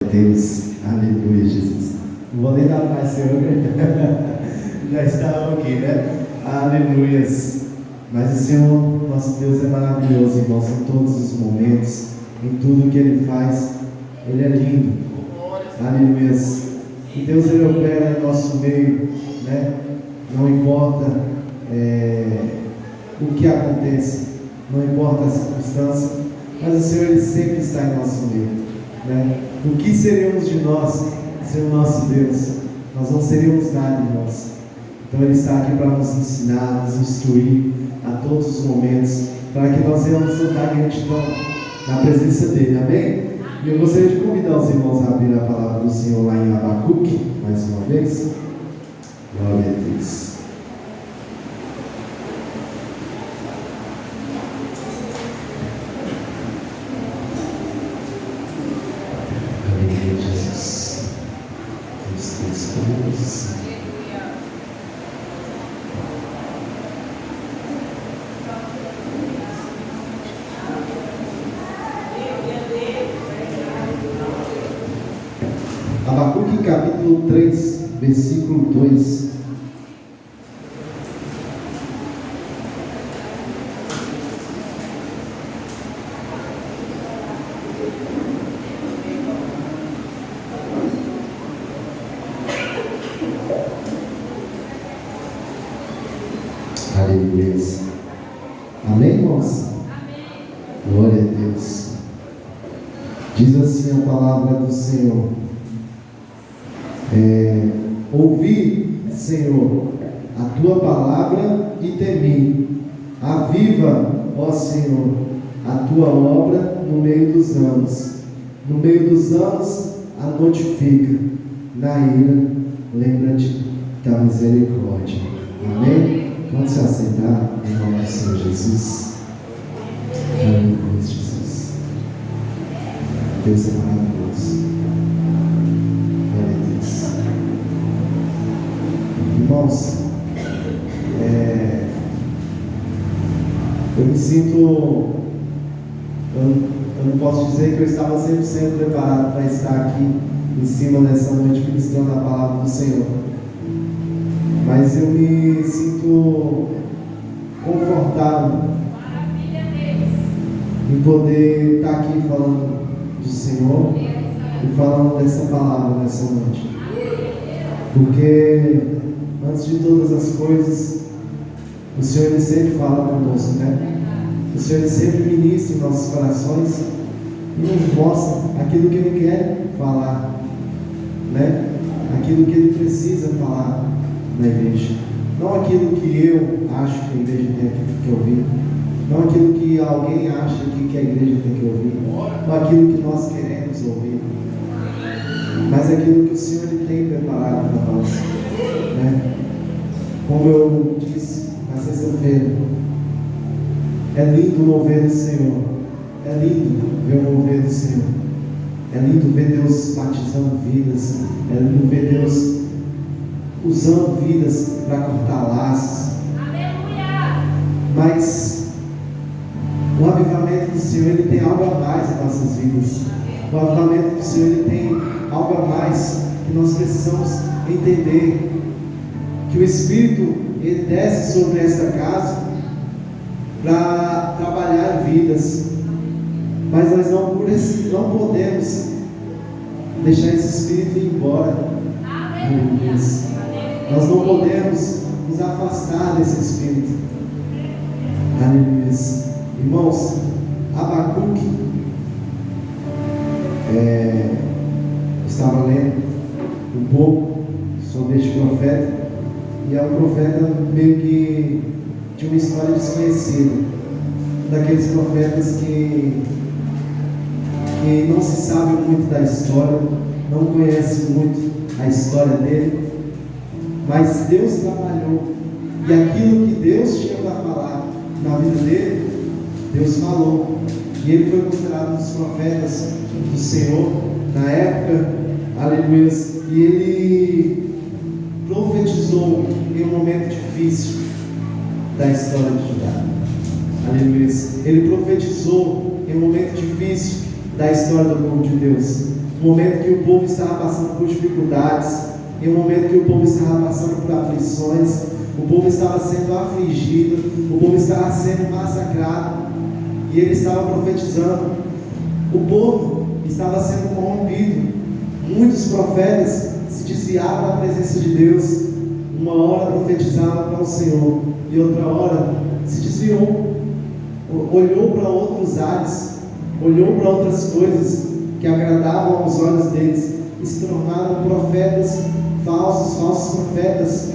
Deus, aleluia, Jesus. Não vou nem dar mais, Senhor. Já estavam aqui, né? Aleluias. Mas o Senhor, nosso Deus, é maravilhoso, irmãos, em todos os momentos, em tudo que Ele faz. Ele é lindo. Aleluias. E Deus, Ele opera em nosso meio, né? Não importa o que acontece, não importa a circunstância, mas o Senhor, Ele sempre está em nosso meio, né? O que seríamos de nós sem o nosso Deus? Nós não seríamos nada, irmãos. Então Ele está aqui para nos ensinar, nos instruir a todos os momentos, para que nós venhamos cantar gratidão na presença dEle, amém? E eu gostaria de convidar os irmãos a abrir a palavra do Senhor lá em Abacuque, mais uma vez. Glória a Deus. Abacuque capítulo 3, versículo 2. Aleluia. Amém, irmãos? Amém. Glória a Deus. Diz assim a palavra do Senhor. Ouvi, Senhor, a tua palavra e temi. Aviva, ó Senhor, a tua obra no meio dos anos. No meio dos anos a notifica. Na ira, lembra-te da misericórdia. Amém? Vamos se assentar em nome do Senhor Jesus. Aleluia, Jesus. Deus é maravilhoso. Irmãos, eu me sinto, eu não posso dizer que eu estava 100% preparado para estar aqui em cima nessa noite ministrando a palavra do Senhor, mas eu me sinto confortável em poder estar aqui falando do Senhor e falando dessa palavra nessa noite, porque antes de todas as coisas, o Senhor Ele sempre fala conosco, né? O Senhor Ele sempre ministra em nossos corações e nos mostra aquilo que Ele quer falar, né? Aquilo que Ele precisa falar na igreja. Não aquilo que eu acho que a igreja tem que ouvir, não aquilo que alguém acha que a igreja tem que ouvir, não aquilo que nós queremos ouvir, mas aquilo que o Senhor Ele tem preparado para nós, né? Como eu disse na sexta-feira, é lindo o mover do Senhor, é lindo ver o mover do Senhor, é lindo ver Deus batizando vidas, é lindo ver Deus usando vidas para cortar laços. Aleluia! Mas o avivamento do Senhor Ele tem algo a mais em nossas vidas. O avivamento do Senhor Ele tem algo a mais que nós precisamos entender. Que o Espírito Ele desce sobre esta casa para trabalhar vidas, mas nós não podemos deixar esse Espírito ir embora. Nós não podemos nos afastar desse Espírito. Aleluia. Irmãos, Abacuque, estava lendo um pouco sobre este profeta. E é um profeta meio que de uma história desconhecida, daqueles profetas que não se sabe muito da história, não conhece muito a história dele, mas Deus trabalhou, e aquilo que Deus tinha para falar na vida dele, Deus falou, e ele foi considerado um dos profetas do Senhor na época, aleluia, e ele profetizou em um momento difícil da história de Judá, aleluia. Ele profetizou em um momento difícil da história do povo de Deus. um momento que o povo estava passando por dificuldades, em um momento que o povo estava passando por aflições, o povo estava sendo afligido, o povo estava sendo massacrado, e ele estava profetizando. O povo estava sendo corrompido, muitos profetas se desviavam da presença de Deus. Uma hora profetizava para o Senhor e outra hora se desviou, olhou para outros ares, olhou para outras coisas que agradavam aos olhos deles e se tornaram profetas falsos profetas.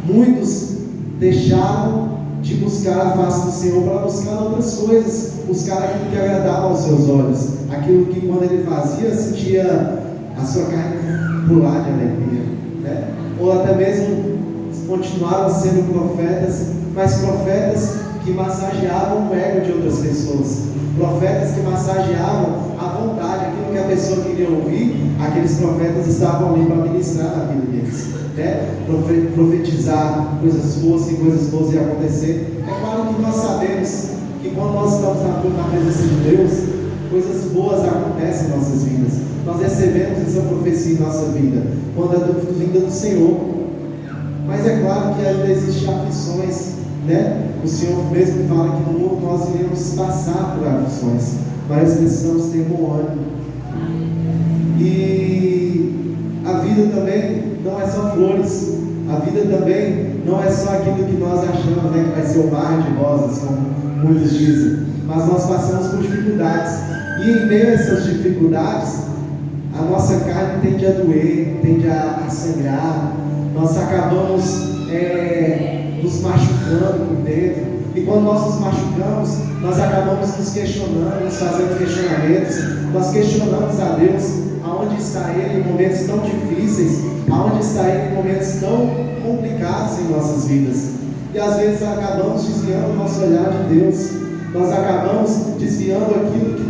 Muitos deixaram de buscar a face do Senhor para buscar outras coisas, buscar aquilo que agradava aos seus olhos, aquilo que quando ele fazia sentia a sua carne pular de alegria, né? Ou até mesmo continuaram sendo profetas, mas profetas que massageavam o ego de outras pessoas, profetas que massageavam a vontade, aquilo que a pessoa queria ouvir. Aqueles profetas estavam ali para ministrar na vida deles, né? Profetizar coisas boas, que coisas boas iam acontecer. É claro que nós sabemos que quando nós estamos na presença de Deus, coisas boas acontecem em nossas vidas. Nós recebemos essa profecia em nossa vida, quando é vinda do Senhor. Mas é claro que ainda existem aflições, né? O Senhor mesmo fala que no mundo nós iremos passar por aflições, mas precisamos ter bom ânimo. E a vida também não é só flores, a vida também não é só aquilo que nós achamos, né, que vai ser o mar de rosas, como muitos dizem, mas nós passamos por dificuldades, e em meio a essas dificuldades, a nossa carne tende a doer, tende a sangrar, nós acabamos nos machucando por dentro, e quando nós nos machucamos, nós acabamos nos questionando, nos fazendo questionamentos, nós questionamos a Deus, aonde está Ele em momentos tão difíceis, aonde está Ele em momentos tão complicados em nossas vidas, e às vezes acabamos desviando o nosso olhar de Deus, nós acabamos desviando aquilo que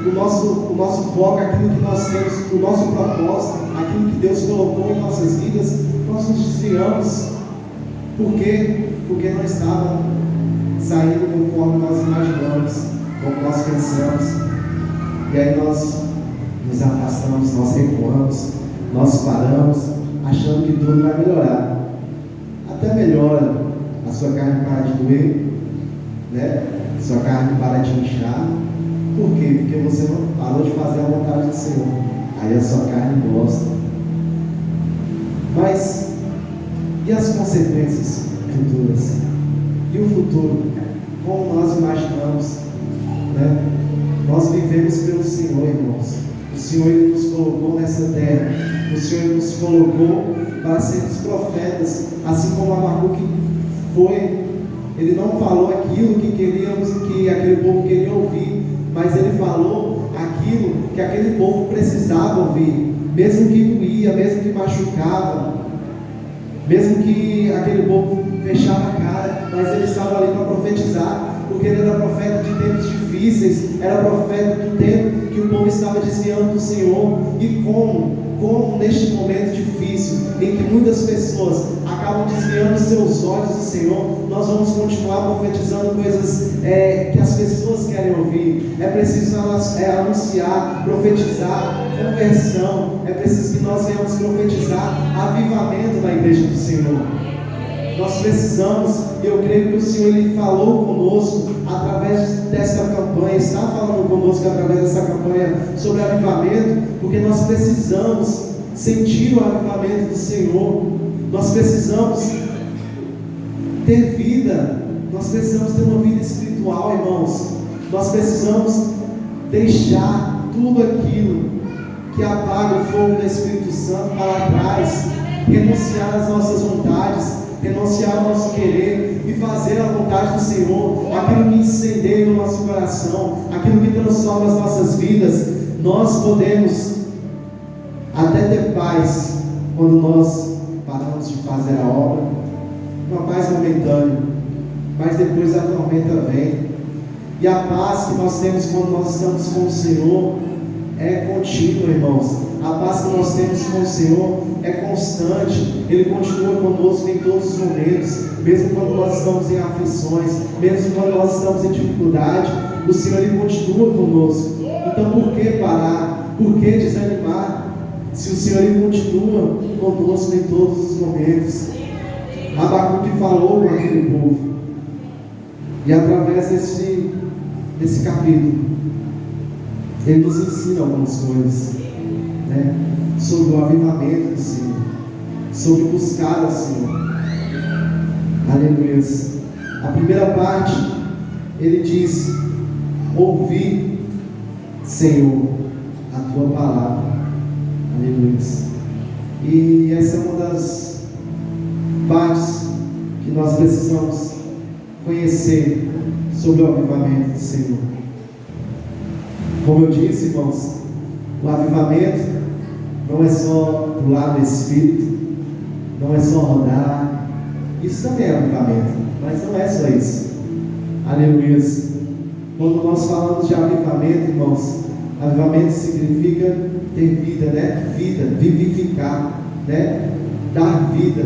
o nosso foco, aquilo que nós temos, o nosso propósito, aquilo que Deus colocou em nossas vidas, nós nos desviamos. Por quê? Porque não estava saindo conforme nós imaginamos, como nós pensamos, e aí nós nos afastamos, nós recuamos, nós paramos, achando que tudo vai melhorar. Até melhora, a sua carne para de doer, né? Sua carne para de inchar. Por quê? Porque você não parou de fazer a vontade do Senhor. Aí a sua carne gosta. Mas e as consequências futuras? E o futuro? Como nós imaginamos, né? Nós vivemos pelo Senhor, irmãos. O Senhor Ele nos colocou nessa terra. O Senhor Ele nos colocou para sermos profetas, assim como Abacuque foi. Ele não falou aquilo que aquele povo queria ouvir, mas ele falou aquilo que aquele povo precisava ouvir, mesmo que doía, mesmo que machucava, mesmo que aquele povo fechava a cara, mas ele estava ali para profetizar, porque ele era profeta de tempos difíceis, era profeta do tempo que o povo estava desviando do Senhor. E como neste momento difícil, em que muitas pessoas acabam desviando seus olhos do Senhor, nós vamos continuar profetizando coisas que as pessoas querem ouvir. É preciso anunciar, profetizar conversão, é preciso que nós venhamos profetizar avivamento na igreja do Senhor. Nós precisamos, e eu creio que o Senhor Ele falou conosco através dessa campanha, está falando conosco através dessa campanha sobre avivamento, porque nós precisamos sentir o avivamento do Senhor, nós precisamos ter vida, nós precisamos ter uma vida espiritual, irmãos, nós precisamos deixar tudo aquilo que apaga o fogo do Espírito Santo para trás, renunciar às nossas vontades, renunciar ao nosso querer e fazer a vontade do Senhor, aquilo que incendeia o nosso coração, aquilo que transforma as nossas vidas. Nós podemos até ter paz quando nós paramos de fazer a obra, uma paz momentânea, mas depois a tormenta vem, e a paz que nós temos quando nós estamos com o Senhor é contínua, irmãos. A paz que nós temos com o Senhor é constante. Ele continua conosco em todos os momentos, mesmo quando nós estamos em aflições, mesmo quando nós estamos em dificuldade, o Senhor Ele continua conosco. Então por que parar? Por que desanimar? Se o Senhor ele continua conosco em todos os momentos. Abacuque falou com aquele povo. E através desse capítulo, ele nos ensina algumas coisas, né? Sobre o avivamento do Senhor, sobre buscar o Senhor. Aleluia. A primeira parte, ele diz: ouvi, Senhor, a tua palavra. Aleluia. E essa é uma das partes que nós precisamos conhecer sobre o avivamento do Senhor. Como eu disse, irmãos, o avivamento não é só pular no Espírito, não é só rodar. Isso também é avivamento, mas não é só isso. Aleluia. Quando nós falamos de avivamento, irmãos, avivamento significa ter vida, né? Vida, vivificar, né? Dar vida.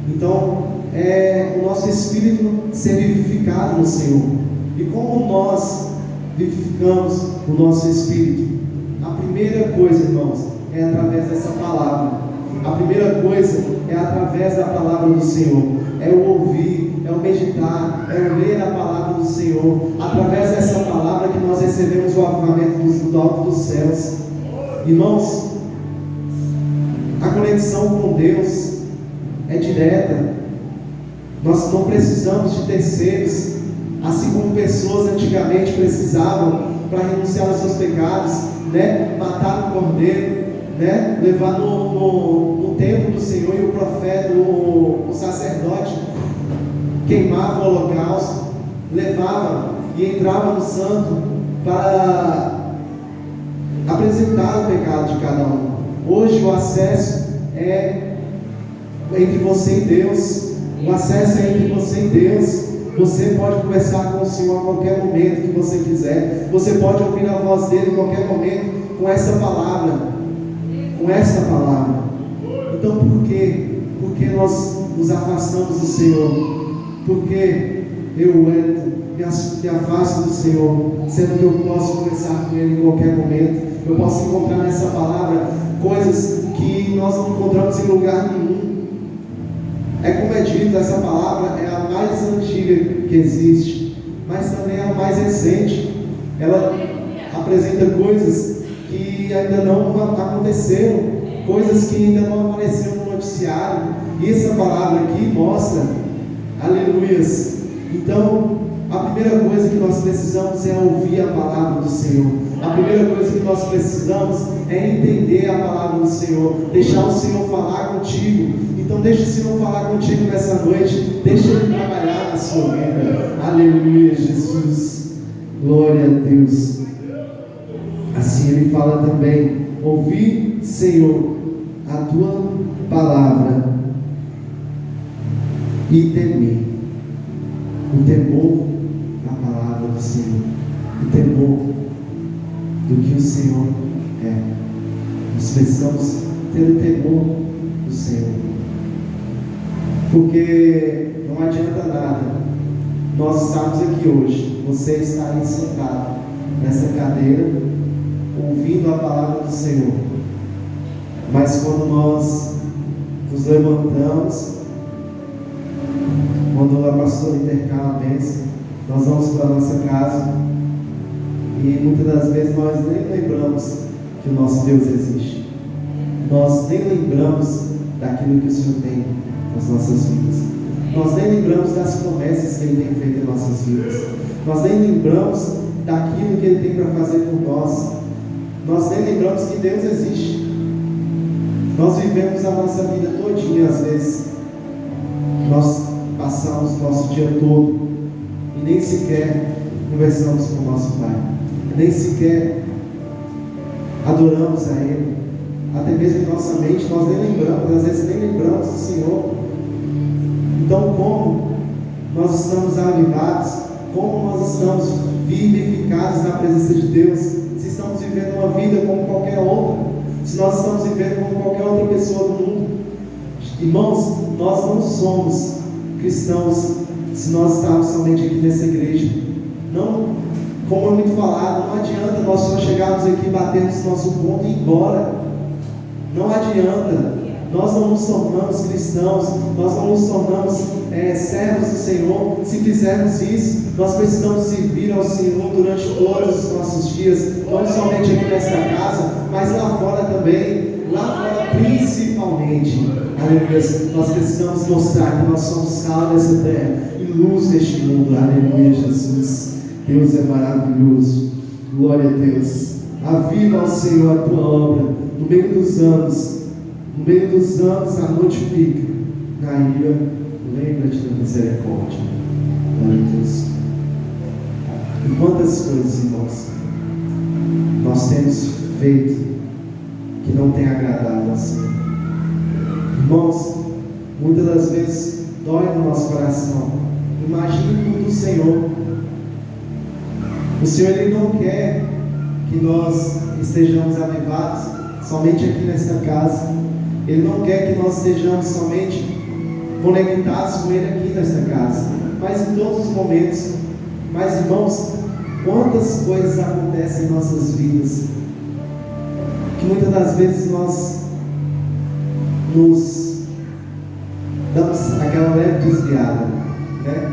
Então, é o nosso espírito ser vivificado no Senhor. E como nós vivificamos o nosso espírito? A primeira coisa, irmãos, é através dessa palavra. A primeira coisa é através da palavra do Senhor. É o ouvir, é o meditar, é o ler a palavra do Senhor. Através dessa palavra que nós recebemos o avivamento do alto dos céus. Irmãos, a conexão com Deus é direta. Nós não precisamos de terceiros, assim como pessoas antigamente precisavam para renunciar aos seus pecados, né? Matar um cordeiro, né? Levar no templo do Senhor, e o profeta, o sacerdote queimava o holocausto, levava e entrava no santo para apresentar o pecado de cada um. Hoje o acesso é entre você e Deus. O acesso é entre você e Deus. Você pode conversar com o Senhor a qualquer momento que você quiser. Você pode ouvir a voz dele em qualquer momento com essa palavra. Com essa palavra. Então por quê? Porque nós nos afastamos do Senhor. Porque eu, Wellington, me afasto do Senhor, sendo que eu posso conversar com ele em qualquer momento. Eu posso encontrar nessa palavra coisas que nós não encontramos em lugar nenhum. É como é dito, essa palavra é a mais antiga que existe, mas também é a mais recente. Ela apresenta coisas que ainda não aconteceram, coisas que ainda não apareceram no noticiário. E essa palavra aqui mostra, aleluias. Então, a primeira coisa que nós precisamos é ouvir a palavra do Senhor. A primeira coisa que nós precisamos é entender a palavra do Senhor, deixar o Senhor falar contigo. Então deixa o Senhor falar contigo nessa noite, deixa Ele trabalhar na sua vida. Aleluia, Jesus, glória a Deus. Assim Ele fala também: ouvi, Senhor, a tua palavra e temi. O temor da palavra do Senhor, o temor do que o Senhor é. Nós precisamos ter o temor do Senhor, porque não adianta nada nós estarmos aqui hoje, você está aí sentado nessa cadeira ouvindo a palavra do Senhor, mas quando nós nos levantamos, quando a pastora intercala a bênção, nós vamos para a nossa casa e muitas das vezes nós nem lembramos que o nosso Deus existe. Nós nem lembramos daquilo que o Senhor tem nas nossas vidas. Nós nem lembramos das promessas que Ele tem feito em nossas vidas. Nós nem lembramos daquilo que Ele tem para fazer por nós. Nós nem lembramos que Deus existe. Nós vivemos a nossa vida todinha, às vezes. Nós passamos o nosso dia todo e nem sequer conversamos com o nosso Pai, nem sequer adoramos a Ele. Até mesmo em nossa mente nós nem lembramos, às vezes nem lembramos do Senhor. Então, como nós estamos avivados, como nós estamos vivificados na presença de Deus, se estamos vivendo uma vida como qualquer outra, se nós estamos vivendo como qualquer outra pessoa do mundo. Irmãos, nós não somos cristãos se nós estamos somente aqui nessa igreja. Não, Como é muito falado, não adianta nós só chegarmos aqui, batermos nosso ponto e ir embora. Não adianta. Nós não nos tornamos cristãos, nós não nos tornamos servos do Senhor se fizermos isso. Nós precisamos servir ao Senhor durante todos os nossos dias, não somente aqui nesta casa, mas lá fora também. Lá fora principalmente, aleluia, nós precisamos mostrar que nós somos sal dessa terra e luz deste mundo, aleluia, Jesus. Deus é maravilhoso, glória a Deus. Aviva ao Senhor a tua obra, no meio dos anos a notifica, na ira, lembra-te da misericórdia, glória a Deus. E quantas coisas, irmãos, nós temos feito que não tem agradado ao Senhor. Irmãos, muitas das vezes dói no nosso coração. Imagine tudo do Senhor. O Senhor, Ele não quer que nós estejamos avivados somente aqui nesta casa. Ele não quer que nós estejamos somente conectados com Ele aqui nesta casa, mas em todos os momentos. Mas, irmãos, quantas coisas acontecem em nossas vidas que muitas das vezes nós nos damos aquela leve desviada, né?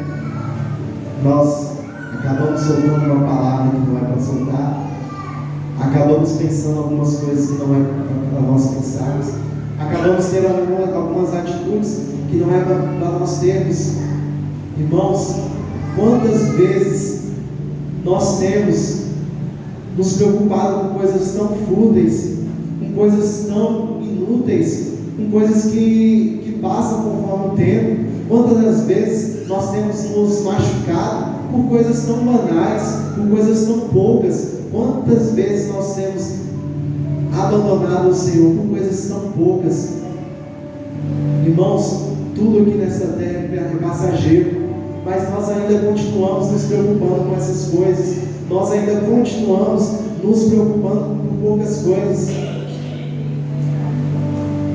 Nós acabamos soltando uma palavra que não é para soltar, acabamos pensando algumas coisas que não é para nós pensarmos, acabamos tendo algumas atitudes que não é para nós termos. Irmãos, quantas vezes nós temos nos preocupado com coisas tão fúteis, com coisas tão inúteis, com coisas que passam conforme o tempo. Quantas das vezes nós temos nos machucado por coisas tão banais, por coisas tão poucas? Quantas vezes nós temos abandonado o Senhor por coisas tão poucas? Irmãos, tudo aqui nessa terra é passageiro, mas nós ainda continuamos nos preocupando com essas coisas. Nós ainda continuamos nos preocupando com poucas coisas.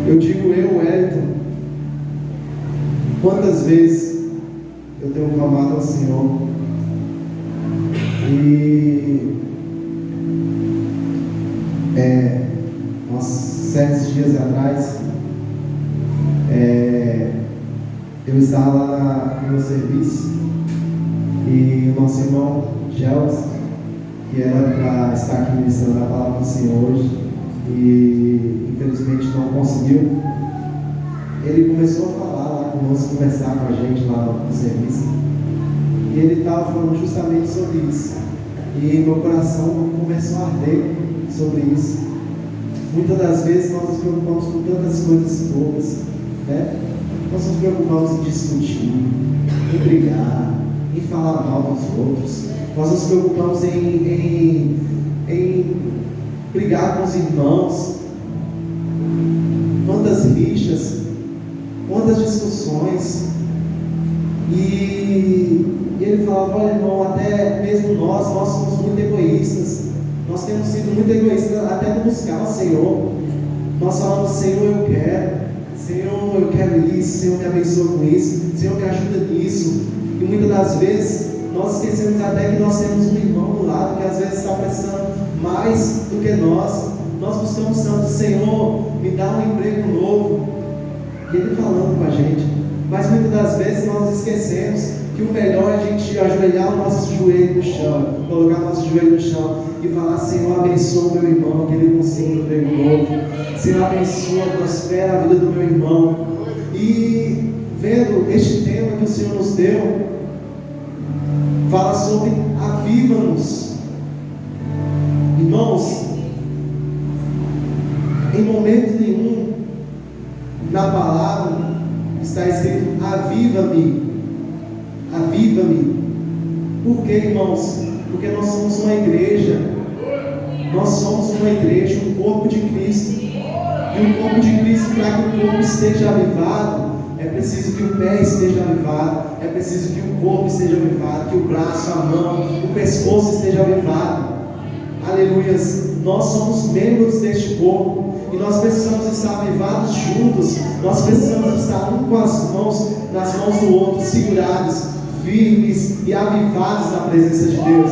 Eu digo, Wellington, quantas vezes eu tenho clamado ao Senhor e uns certos dias atrás eu estava lá no meu serviço e o nosso irmão Gels, que era para estar aqui ministrando a palavra do Senhor hoje e infelizmente não conseguiu, ele começou a falar lá conosco, conversar com a gente lá no serviço, e ele estava falando justamente sobre isso, e meu coração começou a arder sobre isso. Muitas das vezes nós nos preocupamos com tantas coisas poucas, né? Nós nos preocupamos em discutir, em brigar, em falar mal dos outros. Nós nos preocupamos em brigar com os irmãos. Quantas rixas, quantas discussões. E ele falava, olha irmão, até mesmo nós somos muito egoístas. Nós temos sido muito egoístas até no buscar o Senhor. Nós falamos, Senhor, eu quero isso, Senhor, me abençoa com isso, Senhor, me ajuda nisso. E muitas das vezes nós esquecemos até que nós temos um irmão do lado que às vezes está precisando mais do que nós. Nós buscamos tanto, Senhor, me dá um emprego novo. E Ele falando com a gente. Mas muitas das vezes nós esquecemos que o melhor é a gente ajoelhar o nosso joelho no chão, colocar o nosso joelho no chão e falar, Senhor, abençoa o meu irmão, que ele consiga um emprego novo. Senhor, abençoa, prospera a vida do meu irmão. E vendo este tema que o Senhor nos deu, fala sobre aviva-nos. Irmãos, em momento nenhum na palavra está escrito aviva-me, aviva-me. Por quê, irmãos? Porque nós somos uma igreja, um corpo de Cristo. E o corpo de Cristo, para que o corpo esteja avivado, é preciso que o pé esteja avivado, é preciso que o corpo esteja avivado, que o braço, a mão, o pescoço esteja avivado. Aleluias! Nós somos membros deste corpo e nós precisamos estar avivados juntos. Nós precisamos estar um com as mãos nas mãos do outro, segurados, firmes e avivados na presença de Deus.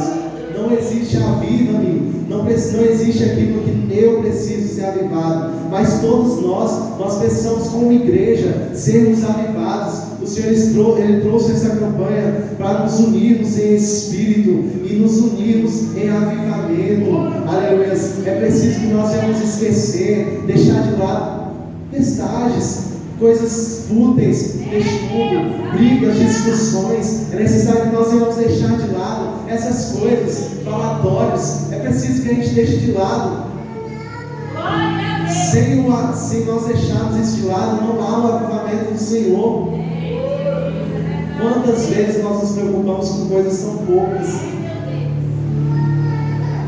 Não não existe aviva-me, não existe aquilo que eu preciso ser avivado, mas todos nós precisamos como igreja sermos avivados. O Senhor ele trouxe essa campanha para nos unirmos em espírito e nos unirmos em avivamento. Aleluia. É preciso que nós venhamos esquecer, deixar de lado vestágios, coisas fúteis, estudo, brigas, discussões. É necessário que nós venhamos deixar de lado essas coisas, falatórios. É preciso que a gente deixe de lado. Sem nós deixarmos isso de lado, não há um avivamento do Senhor. Quantas vezes nós nos preocupamos com coisas tão poucas?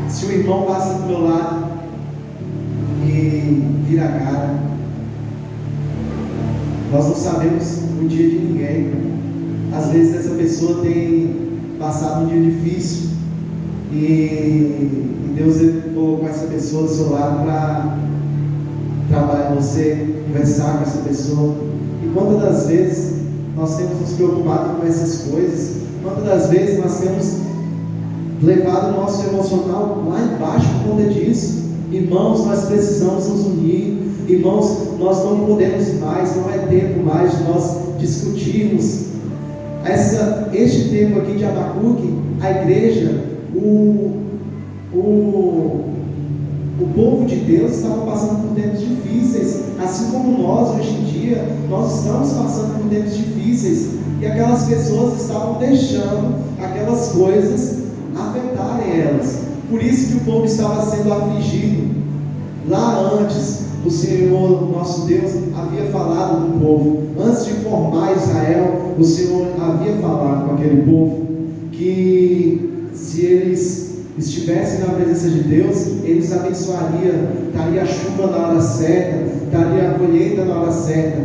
Se o irmão passa do meu lado e vira a cara, nós não sabemos o dia de ninguém. Às vezes essa pessoa tem passado um dia difícil e Deus colocou essa pessoa do seu lado para trabalhar você, conversar com essa pessoa. E quantas das vezes nós temos nos preocupado com essas coisas? Quantas das vezes nós temos levado o nosso emocional lá embaixo por conta disso? Irmãos, nós precisamos nos unir. Irmãos, nós não podemos mais, não é tempo mais de nós discutirmos. Este tempo aqui de Abacuque, a igreja, o povo de Deus estava passando por tempos difíceis, assim como nós hoje em dia, nós estamos passando por tempos difíceis, e aquelas pessoas estavam deixando aquelas coisas afetarem elas. Por isso que o povo estava sendo afligido. Lá antes, o Senhor, nosso Deus, havia falado com o povo. Antes de formar Israel, o Senhor havia falado com aquele povo que se eles estivessem na presença de Deus, eles abençoariam, daria a chuva na hora certa, daria a colheita na hora certa.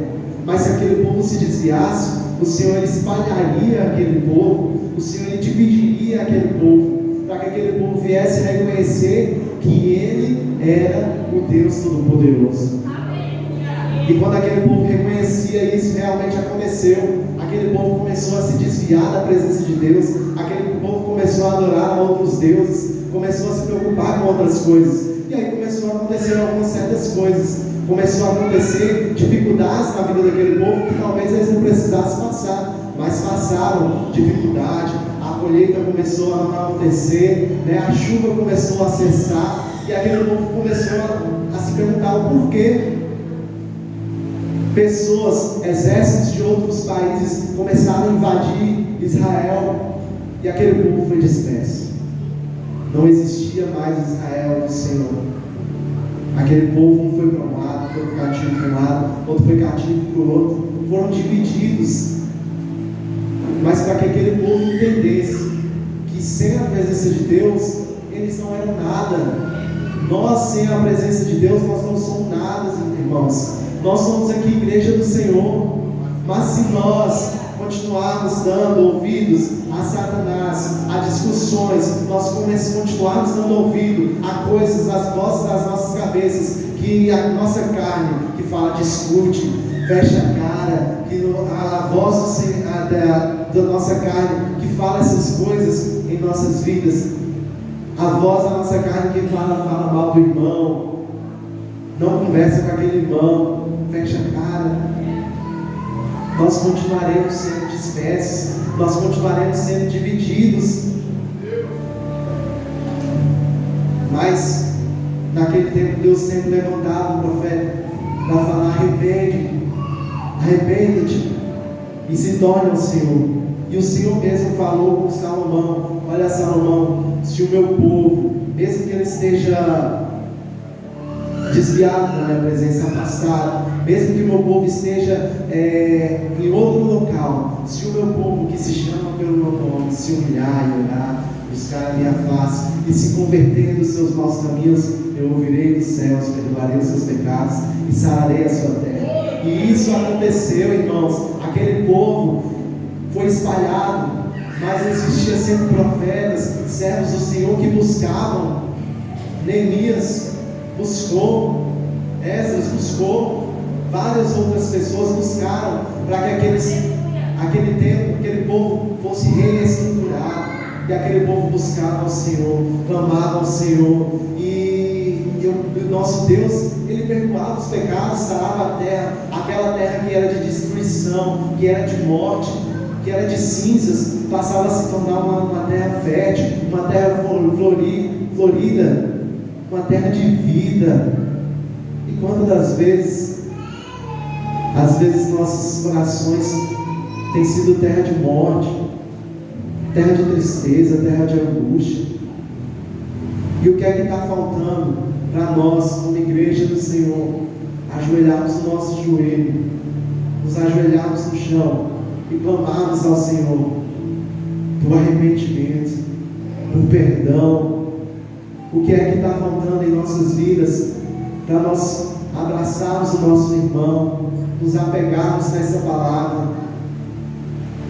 Mas se aquele povo se desviasse, o Senhor espalharia aquele povo, o Senhor dividiria aquele povo, para que aquele povo viesse a reconhecer que Ele era o Deus Todo-Poderoso. E quando aquele povo reconhecia isso, realmente aconteceu. Aquele povo começou a se desviar da presença de Deus, aquele povo começou a adorar outros deuses, começou a se preocupar com outras coisas, e aí começou a acontecer algumas certas coisas, começou a acontecer dificuldades na vida daquele povo que talvez eles não precisassem passar, mas passaram dificuldade. A colheita começou a acontecer, a chuva começou a cessar, e aquele povo começou a se perguntar o porquê. Pessoas, exércitos de outros países começaram a invadir Israel, e aquele povo foi disperso. Não existia mais Israel do Senhor. Aquele povo, um foi para um lado, foi cativo para um lado, outro foi cativo para o outro, foram divididos. Mas para que aquele povo entendesse que sem a presença de Deus, eles não eram nada. Nós, sem a presença de Deus, nós não somos nada, irmãos. Nós somos aqui igreja do Senhor, mas se nós continuarmos dando ouvidos a Satanás, a discussões, nós continuarmos dando ouvido a coisas, as vozes das nossas cabeças, que a nossa carne, que fala discute, fecha a cara, que a voz da nossa carne, que fala essas coisas em nossas vidas, a voz da nossa carne que fala mal do irmão, não conversa com aquele irmão, fecha a cara, nós continuaremos sendo dispersos, nós continuaremos sendo divididos. Mas naquele tempo Deus sempre levantava um profeta para falar: arrepende-te e se torne ao Senhor. E o Senhor mesmo falou com Salomão: olha, Salomão, se o meu povo, mesmo que ele esteja desviado da minha presença, afastado, mesmo que o meu povo esteja em outro local, se o meu povo que se chama pelo meu nome se humilhar e orar, buscar a minha face e se converter dos seus maus caminhos, eu ouvirei dos céus, perdoarei os seus pecados e sararei a sua terra. E isso aconteceu, irmãos. Aquele povo foi espalhado, mas existia sempre profetas, servos do Senhor que buscavam. Neemias buscou, Esdras buscou, várias outras pessoas buscaram para que aquele tempo, aquele povo fosse reestruturado. E aquele povo buscava ao Senhor, clamava ao Senhor, e o nosso Deus, Ele perdoava os pecados, sarava a terra, aquela terra que era de destruição, que era de morte, que era de cinzas, passava a se tornar uma terra fértil, uma terra florida, uma terra de vida. E quantas das vezes, às vezes nossos corações têm sido terra de morte, terra de tristeza, terra de angústia. E o que é que está faltando para nós, como igreja do Senhor? Ajoelharmos o nosso joelho, nos ajoelharmos no chão e clamarmos ao Senhor por arrependimento, por perdão. O que é que está faltando em nossas vidas para nós abraçarmos o nosso irmão, nos apegarmos nessa palavra,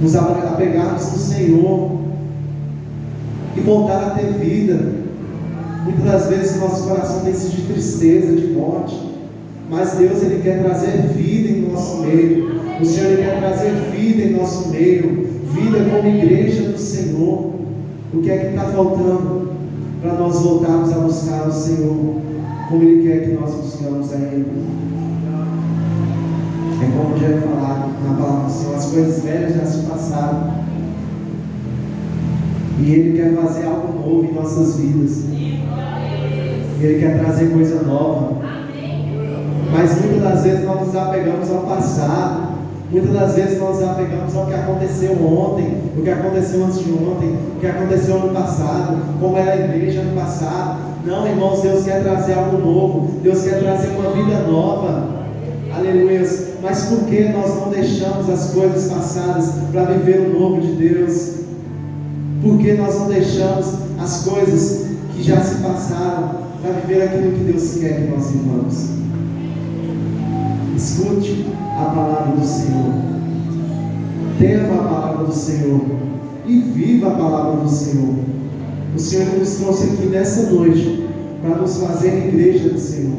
nos apegarmos no Senhor e voltar a ter vida? Muitas das vezes nosso coração tem sido de tristeza, de morte, mas Deus, Ele quer trazer vida em nosso meio. O Senhor, Ele quer trazer vida em nosso meio, vida como igreja do Senhor. O que é que está faltando para nós voltarmos a buscar o Senhor como Ele quer que nós buscamos a Ele? É como já é falado na palavra do Senhor, as coisas velhas já se passaram e Ele quer fazer algo novo em nossas vidas. Ele quer trazer coisa nova. Mas muitas das vezes nós nos apegamos ao passado. Muitas das vezes nós nos apegamos ao que aconteceu ontem, o que aconteceu antes de ontem, o que aconteceu ano passado, como era a igreja ano passado. Não, irmãos, Deus quer trazer algo novo. Deus quer trazer uma vida nova. Aleluia. Mas por que nós não deixamos as coisas passadas para viver o novo de Deus? Por que nós não deixamos as coisas que já se passaram para viver aquilo que Deus quer que nós vivamos? Escute a palavra do Senhor, tema a palavra do Senhor e viva a palavra do Senhor. O Senhor nos trouxe aqui nessa noite para nos fazer igreja do Senhor.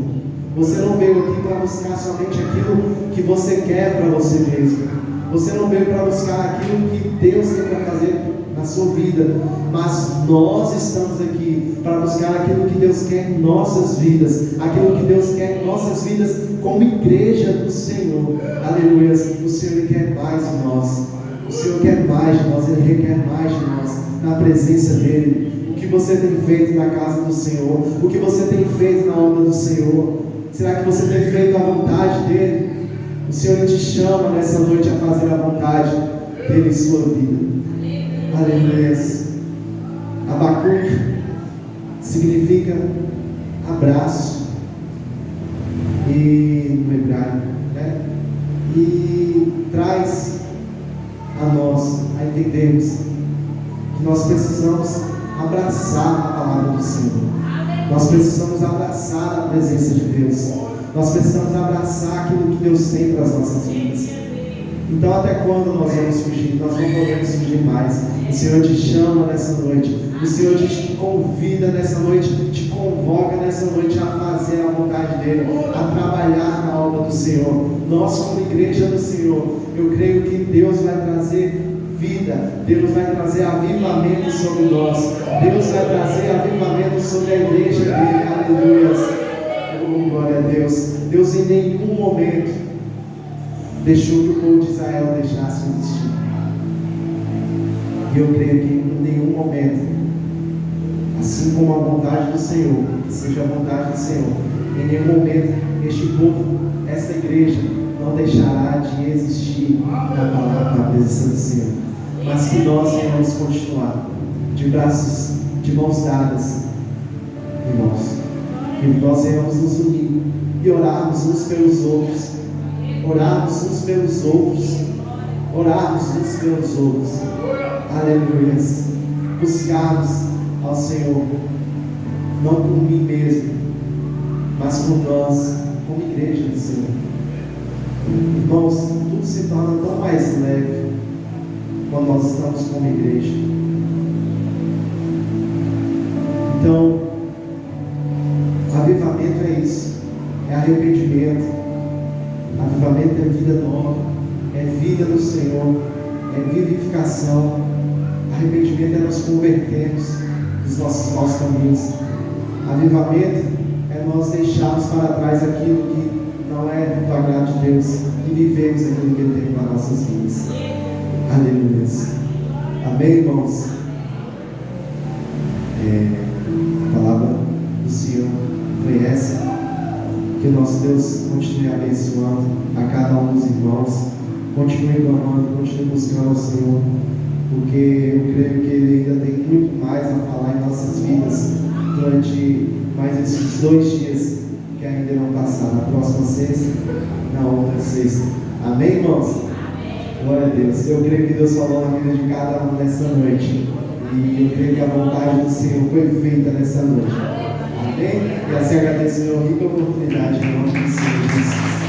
Você não veio aqui para buscar somente aquilo que você quer para você mesmo. Você não veio para buscar aquilo que Deus tem para fazer na sua vida, mas nós estamos aqui para buscar aquilo que Deus quer em nossas vidas, aquilo que Deus quer em nossas vidas como igreja do Senhor. Aleluia. O Senhor quer mais de nós, o Senhor quer mais de nós, Ele requer mais de nós na presença dEle. O que você tem feito na casa do Senhor? O que você tem feito na obra do Senhor? Será que você tem feito a vontade dEle? O Senhor te chama nessa noite a fazer a vontade dEle em sua vida. Aleluia. Abacuque significa abraço, e no hebraico, né? E traz a nós a entendermos que nós precisamos abraçar a palavra do Senhor. Nós precisamos abraçar a presença de Deus. Nós precisamos abraçar aquilo que Deus tem para as nossas vidas. Então, até quando nós vamos fugir? Nós não podemos fugir mais. O Senhor te chama nessa noite. O Senhor te convida nessa noite, te convoca nessa noite a fazer a vontade dEle, a trabalhar na obra do Senhor. Nós, como igreja do Senhor, eu creio que Deus vai trazer vida, Deus vai trazer avivamento sobre nós, Deus vai trazer avivamento sobre a igreja dEle. Aleluia. Oh, glória a Deus. Deus em nenhum momento deixou que o povo de Israel deixasse de existir. E eu creio que em nenhum momento, assim como a vontade do Senhor, seja a vontade do Senhor, em nenhum momento este povo, esta igreja, não deixará de existir na presença do Senhor. Mas que nós venhamos continuar de braços, de mãos dadas, irmãos. Que nós venhamos nos unir e orarmos uns pelos outros. Orarmos uns pelos outros. Orarmos uns pelos outros. Aleluia. Buscarmos ao Senhor, não por mim mesmo, mas por nós, como igreja do Senhor. Irmãos, tudo se torna tão mais leve quando nós estamos como igreja. Então, avivamento é isso, é arrependimento. Avivamento é vida nova, é vida no Senhor, é vivificação. Arrependimento é nos convertermos dos nossos maus caminhos. Avivamento é nós deixarmos para trás aquilo que não é do agrado de Deus e vivemos aquilo que Ele tem para nossas vidas. Aleluia. Amém, irmãos? A palavra do Senhor foi essa. Que o nosso Deus continue abençoando a cada um dos irmãos. Continue clamando, continue buscando ao Senhor, porque eu creio que Ele ainda tem muito mais a falar em nossas vidas durante mais esses 2 dias que ainda irão passar, na próxima sexta, na outra sexta. Amém, irmãos? Amém. Glória a Deus. Eu creio que Deus falou na vida de cada um nessa noite, e eu creio que a vontade do Senhor foi feita nessa noite. Amém? E assim agradeço a rica oportunidade em nome do Senhor Jesus.